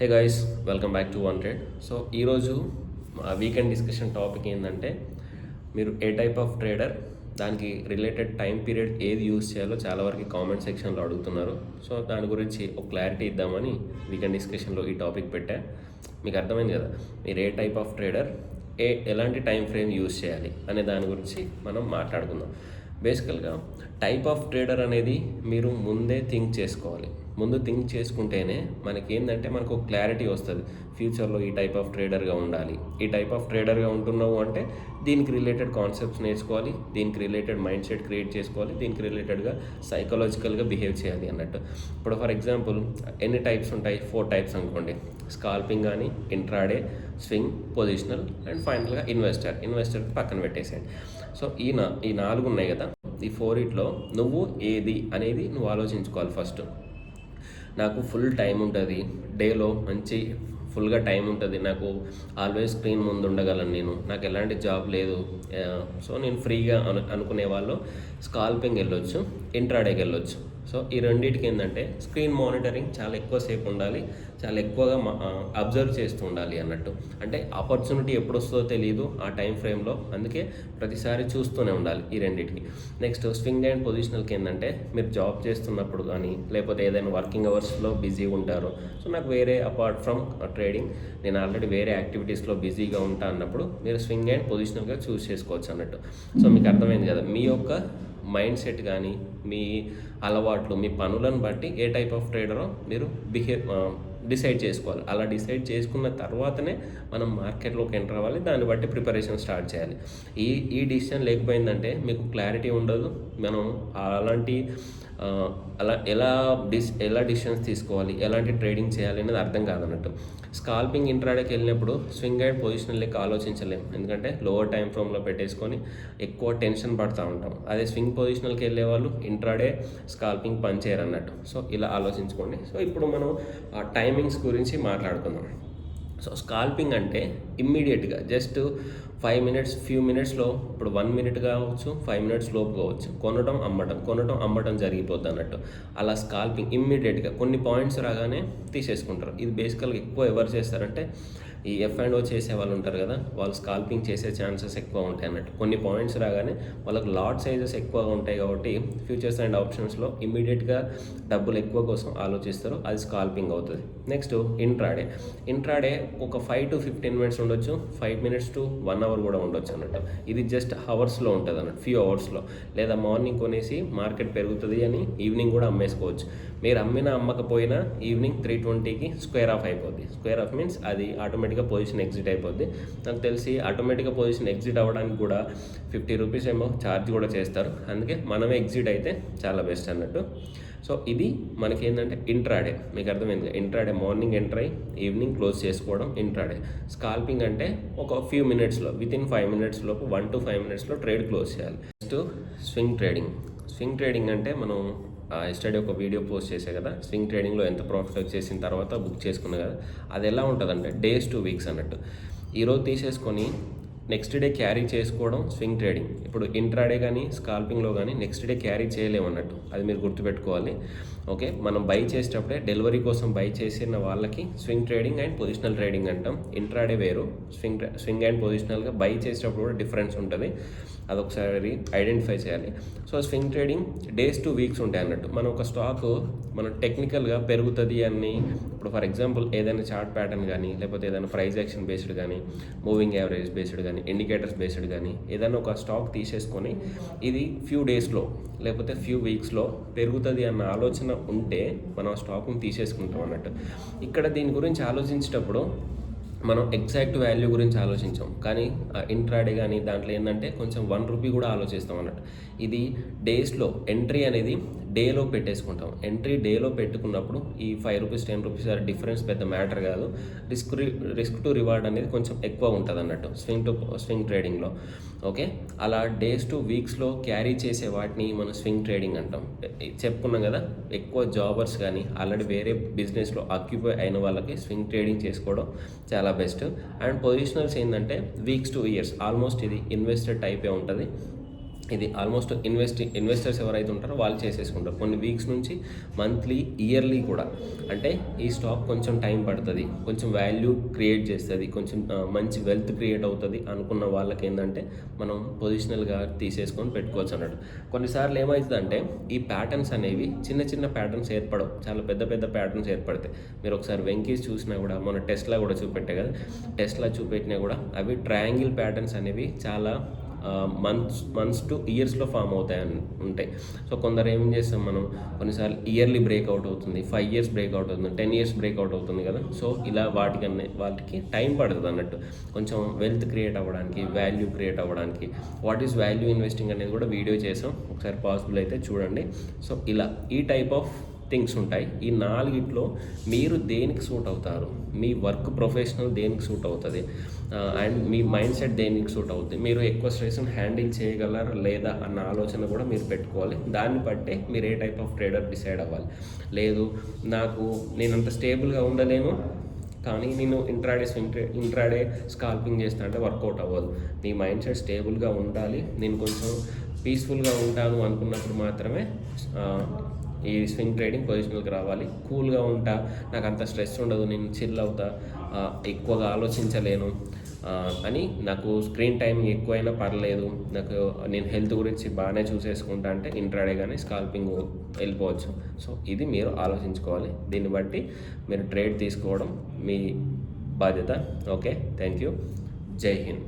Hey guys, welcome back to 100. So ఈరోజు weekend discussion topic ఏంటంటే మీరు ఏ టైప్ ఆఫ్ ట్రేడర్, దానికి రిలేటెడ్ టైం పీరియడ్ ఏది యూజ్ చేయాలో చాలా వరకు కామెంట్ సెక్షన్లో అడుగుతున్నారు. సో దాని గురించి ఒక క్లారిటీ ఇద్దామని వీకెండ్ డిస్కషన్లో ఈ టాపిక్ పెట్టా. మీకు అర్థమైంది కదా, మీరు ఏ టైప్ ఆఫ్ ట్రేడర్, ఎలాంటి టైం ఫ్రేమ్ యూజ్ చేయాలి అనే దాని గురించి మనం మాట్లాడుకుందాం. బేసికల్గా టైప్ ఆఫ్ ట్రేడర్ అనేది మీరు ముందే థింక్ చేసుకోవాలి. ముందు థింక్ చేసుకుంటేనే మనకి ఏంటంటే మనకు ఒక క్లారిటీ వస్తుంది. ఫ్యూచర్లో ఈ టైప్ ఆఫ్ ట్రేడర్గా ఉండాలి, ఈ టైప్ ఆఫ్ ట్రేడర్గా ఉంటున్నావు అంటే దీనికి రిలేటెడ్ కాన్సెప్ట్స్ నేర్చుకోవాలి, దీనికి రిలేటెడ్ మైండ్ సెట్ క్రియేట్ చేసుకోవాలి, దీనికి రిలేటెడ్గా సైకలాజికల్గా బిహేవ్ చేయాలి అన్నట్టు. ఇప్పుడు ఫర్ ఎగ్జాంపుల్ ఎన్ని టైప్స్ ఉంటాయి? 4 టైప్స్ అనుకోండి. స్కాల్పింగ్ కానీ, ఇంట్రాడే, స్వింగ్, పొజిషనల్ అండ్ ఫైనల్గా ఇన్వెస్టర్ పక్కన పెట్టేసేయండి. సో ఈ 4 ఉన్నాయి కదా, ఈ 4 నువ్వు ఏది అనేది నువ్వు ఆలోచించుకోవాలి. ఫస్ట్ నాకు ఫుల్ టైం ఉంటుంది, డేలో మంచి ఫుల్గా టైం ఉంటుంది, నాకు ఆల్వేస్ స్క్రీన్ ముందు ఉండగలను, నాకు ఎలాంటి జాబ్ లేదు, సో నేను ఫ్రీగా అనుకునే వాళ్ళు స్కాల్పింగ్ వెళ్ళొచ్చు, ఇంట్రాడేకి వెళ్ళొచ్చు. సో ఈ రెండింటికి ఏంటంటే స్క్రీన్ మానిటరింగ్ చాలా ఎక్కువసేపు ఉండాలి, చాలా ఎక్కువగా అబ్జర్వ్ చేస్తూ ఉండాలి అన్నట్టు. అంటే ఆపర్చునిటీ ఎప్పుడు వస్తుందో తెలియదు ఆ టైం ఫ్రేమ్లో, అందుకే ప్రతిసారి చూస్తూనే ఉండాలి ఈ రెండింటికి. నెక్స్ట్ స్వింగ్ అండ్ పొజిషనల్కి ఏంటంటే మీరు జాబ్ చేస్తున్నప్పుడు కానీ, లేకపోతే ఏదైనా వర్కింగ్ అవర్స్లో బిజీగా ఉంటారు, సో నాకు వేరే అపార్ట్ ఫ్రమ్ ట్రేడింగ్ నేను ఆల్రెడీ వేరే యాక్టివిటీస్లో బిజీగా ఉంటా అన్నప్పుడు మీరు స్వింగ్ అండ్ పొజిషనల్గా చూస్ చేసుకోవచ్చు అన్నట్టు. సో మీకు అర్థమైంది కదా, మీ యొక్క మైండ్ సెట్ కానీ, మీ అలవాట్లు, మీ పనులను బట్టి ఏ టైప్ ఆఫ్ ట్రేడరో మీరు డిసైడ్ చేసుకోవాలి. అలా డిసైడ్ చేసుకున్న తర్వాతనే మనం మార్కెట్లోకి ఎంటర్ అవ్వాలి, దాన్ని బట్టి ప్రిపరేషన్ స్టార్ట్ చేయాలి. ఈ డిసిషన్ లేకపోయిందంటే మీకు క్లారిటీ ఉండదు. మనం అలాంటి ఎలా డిసిషన్స్ తీసుకోవాలి, ఎలాంటి ట్రేడింగ్ చేయాలి అనేది అర్థం కాదన్నట్టు. స్కాల్పింగ్ ఇంట్రాడేకి వెళ్ళినప్పుడు స్వింగ్ అండ్ పొజిషన్ లెక్క ఆలోచించలేము, ఎందుకంటే లోవర్ టైం ఫ్రేమ్లో పెట్టేసుకొని ఎక్కువ టెన్షన్ పడుతూ ఉంటాం. అదే స్వింగ్ పొజిషనల్కి వెళ్ళే వాళ్ళు ఇంట్రాడే స్కాల్పింగ్ పని చేయరు అన్నట్టు. సో ఇలా ఆలోచించుకోండి. సో ఇప్పుడు మనం ఆ టైమింగ్స్ గురించి మాట్లాడుకుందాం. సో స్కాల్పింగ్ అంటే ఇమ్మీడియట్గా జస్ట్ 5 మినిట్స్, ఫ్యూ మినిట్స్లో, ఇప్పుడు 1 మినిట్ కావచ్చు, 5 మినిట్స్ లోపు కావచ్చు, కొనడం అమ్మటం జరిగిపోద్ది అన్నట్టు. అలా స్కాల్పింగ్ ఇమ్మీడియట్గా కొన్ని పాయింట్స్ రాగానే తీసేసుకుంటారు. ఇది బేసికల్గా ఎక్కువ ఎవరు చేస్తారంటే ఈ F&O చేసే వాళ్ళు ఉంటారు కదా, వాళ్ళు స్కాల్పింగ్ చేసే ఛాన్సెస్ ఎక్కువ ఉంటాయి అన్నట్టు. కొన్ని పాయింట్స్ రాగానే వాళ్ళకి లాట్ సైజెస్ ఎక్కువగా ఉంటాయి కాబట్టి ఫ్యూచర్స్ అండ్ ఆప్షన్స్లో ఇమ్మీడియట్గా డబ్బులు ఎక్కువ కోసం ఆలోచిస్తారు, అది స్కాల్పింగ్ అవుతుంది. నెక్స్ట్ ఇంట్రాడే ఒక 5 to 15 మినిట్స్ ఉండొచ్చు, 5 మినిట్స్ to 1 అవర్ కూడా ఉండొచ్చు అన్నట్టు. ఇది జస్ట్ అవర్స్లో ఉంటుంది అన్నట్టు, ఫ్యూ అవర్స్లో. లేదా మార్నింగ్ కొనేసి మార్కెట్ పెరుగుతుంది అని ఈవినింగ్ కూడా అమ్మేసుకోవచ్చు. మీరు అమ్మకపోయినా ఈవినింగ్ 3:20కి స్క్వేర్ ఆఫ్ అయిపోద్ది. స్క్వేర్ ఆఫ్ మీన్స్ అది ఆటోమేటిక్గా పొజిషన్ ఎగ్జిట్ అయిపోద్ది. నాకు తెలిసి ఆటోమేటిక్గా పొజిషన్ ఎగ్జిట్ అవ్వడానికి కూడా 50 రూపీస్ ఏమో ఛార్జ్ కూడా చేస్తారు, అందుకే మనమే ఎగ్జిట్ అయితే చాలా బెస్ట్ అన్నట్టు. సో ఇది మనకి ఏంటంటే ఇంట్రాడే. మీకు అర్థమైంది, ఇంట్రాడే మార్నింగ్ ఎంటర్ అయ్యి ఈవినింగ్ క్లోజ్ చేసుకోవడం ఇంట్రాడే. స్కాల్పింగ్ అంటే ఒక ఫ్యూ మినిట్స్లో, వితిన్ 5 మినిట్స్ లోపు 1 to 5 మినిట్స్లో ట్రేడ్ క్లోజ్ చేయాలి. నెక్స్ట్ స్వింగ్ ట్రేడింగ్ అంటే మనం ఎస్టర్డే ఒక వీడియో పోస్ట్ చేసే కదా, స్వింగ్ ట్రేడింగ్లో ఎంత ప్రాఫిట్ వచ్చేసిన తర్వాత బుక్ చేసుకున్నా కదా, అది ఎలా ఉంటుందంటే డేస్ టు వీక్స్ అన్నట్టు. ఈరోజు తీసేసుకొని నెక్స్ట్ డే క్యారీ చేసుకోవడం స్వింగ్ ట్రేడింగ్. ఇప్పుడు ఇంట్రాడే కానీ స్కాల్పింగ్లో కానీ నెక్స్ట్ డే క్యారీ చేయలేమన్నట్టు, అది మీరు గుర్తుపెట్టుకోవాలి. ఓకే, మనం బై చేసేటప్పుడే డెలివరీ కోసం బై చేసిన వాళ్ళకి swing trading and positional trading అంటాం. ఇంట్రాడే వేరు, స్వింగ్ అండ్ పొజిషనల్గా బై చేసేటప్పుడు కూడా డిఫరెన్స్ ఉంటుంది, అదొకసారి ఐడెంటిఫై చేయాలి. So swing trading days two weeks ఉంటాయి అన్నట్టు. మనం ఒక స్టాక్ మనం టెక్నికల్గా పెరుగుతుంది అని, ఇప్పుడు ఫర్ ఎగ్జాంపుల్ ఏదైనా చార్ట్ ప్యాటర్న్ కానీ, లేకపోతే ఏదైనా ప్రైస్ యాక్షన్ బేస్డ్ కానీ, మూవింగ్ యావరేజ్ బేస్డ్ కానీ, ఇండికేటర్స్ బేస్డ్ కానీ ఏదైనా ఒక స్టాక్ తీసేసుకొని ఇది ఫ్యూ డేస్లో లేకపోతే ఫ్యూ వీక్స్లో పెరుగుతుంది అన్న ఆలోచన ఉంటే మనం ఆ స్టాక్ని తీసేసుకుంటాం అన్నట్టు. ఇక్కడ దీని గురించి ఆలోచించేటప్పుడు మనం ఎగ్జాక్ట్ వాల్యూ గురించి ఆలోచించాం, కానీ ఇంట్రాడే కానీ దాంట్లో ఏంటంటే కొంచెం 1 రూపీ కూడా ఆలోచిస్తాం అన్నట్టు. ఇది డేస్లో ఎంట్రీ అనేది డేలో పెట్టేసుకుంటాం. ఎంట్రీ డేలో పెట్టుకున్నప్పుడు ఈ 5 రూపీస్ 10 రూపీస్ డిఫరెన్స్ పెద్ద మ్యాటర్ కాదు. రిస్క్ టు రివార్డ్ అనేది కొంచెం ఎక్కువ ఉంటుంది అన్నట్టు స్వింగ్ ట్రేడింగ్లో. ఓకే, అలా డేస్ టు వీక్స్లో క్యారీ చేసే వాటిని మనం స్వింగ్ ట్రేడింగ్ అంటాం. చెప్పుకున్నాం కదా, ఎక్కువ జాబర్స్ కానీ ఆల్రెడీ వేరే బిజినెస్లో ఆక్యుపై అయిన వాళ్ళకి స్వింగ్ ట్రేడింగ్ చేసుకోవడం చాలా బెస్ట్. అండ్ పొజిషనల్స్ ఏంటంటే వీక్స్ టు ఇయర్స్, ఆల్మోస్ట్ ఇది ఇన్వెస్టర్ టైపే ఉంటుంది. ఇది ఆల్మోస్ట్ ఇన్వెస్టర్స్ ఎవరైతే ఉంటారో వాళ్ళు చేసేసుకుంటారు కొన్ని వీక్స్ నుంచి, మంత్లీ, ఇయర్లీ కూడా. అంటే ఈ స్టాక్ కొంచెం టైం పడుతుంది, కొంచెం వాల్యూ క్రియేట్ చేస్తుంది, కొంచెం మంచి వెల్త్ క్రియేట్ అవుతుంది అనుకున్న వాళ్ళకి ఏంటంటే మనం పొజిషనల్గా తీసేసుకొని పెట్టుకోవచ్చు అన్నట్టు. కొన్నిసార్లు ఏమవుతుందంటే ఈ ప్యాటర్న్స్ అనేవి చిన్న చిన్న ప్యాటర్న్స్ ఏర్పడవు, చాలా పెద్ద పెద్ద ప్యాటర్న్స్ ఏర్పడతాయి. మీరు ఒకసారి వెంకీస్ చూసినా కూడా, మన టెస్లా కూడా చూపెట్టే కదా, టెస్లా చూపెట్టినా కూడా అవి ట్రయాంగిల్ ప్యాటర్న్స్ అనేవి చాలా మంత్స్ టు ఇయర్స్లో ఫామ్ ఉంటాయి. సో కొందరు ఏం చేస్తాం మనం, కొన్నిసార్లు ఇయర్లీ బ్రేక్అవుట్ అవుతుంది, 5 years బ్రేక్అవుట్ అవుతుంది, 10 years బ్రేక్అవుట్ అవుతుంది కదా. సో ఇలా వాటికి టైం పడుతుంది అన్నట్టు, కొంచెం వెల్త్ క్రియేట్ అవ్వడానికి, వాల్యూ క్రియేట్ అవ్వడానికి. వాట్ ఈస్ వాల్యూ ఇన్వెస్టింగ్ అనేది కూడా వీడియో చేసాం, ఒకసారి పాసిబుల్ అయితే చూడండి. సో ఇలా ఈ టైప్ ఆఫ్ థింగ్స్ ఉంటాయి. ఈ 4 మీరు దేనికి సూట్ అవుతారు, మీ వర్క్ ప్రొఫెషనల్ దేనికి సూట్ అవుతుంది, అండ్ మీ మైండ్ సెట్ దేనికి సూట్ అవుతుంది, మీరు ఎక్కువ స్ట్రెస్ని హ్యాండిల్ చేయగలరా లేదా అన్న ఆలోచన కూడా మీరు పెట్టుకోవాలి. దాన్ని బట్టే మీరు ఏ టైప్ ఆఫ్ ట్రేడర్ డిసైడ్ అవ్వాలి. లేదు నేను అంత స్టేబుల్గా ఉండలేను కానీ నేను ఇంట్రాడే స్కాల్పింగ్ చేస్తా అంటే వర్కౌట్ అవ్వదు. మీ మైండ్ సెట్ స్టేబుల్గా ఉండాలి. నేను కొంచెం పీస్ఫుల్గా ఉంటాను అనుకున్నప్పుడు మాత్రమే ఈ స్వింగ్ ట్రేడింగ్ పొజిషనల్కి రావాలి. కూల్గా ఉంటా, నాకు అంత స్ట్రెస్ ఉండదు, నేను చిల్ అవుతా, ఎక్కువగా ఆలోచించలేను అని, నాకు స్క్రీన్ టైం ఎక్కువైనా పర్లేదు, నేను హెల్త్ గురించి బాగానే చూసేసుకుంటా అంటే ఇంట్రాడే కానీ స్కాల్పింగ్ వెళ్ళిపోవచ్చు. సో ఇది మీరు ఆలోచించుకోవాలి. దీన్ని బట్టి మీరు ట్రేడ్ తీసుకోవడం మీ బాధ్యత. Okay, thank you. జై హింద్.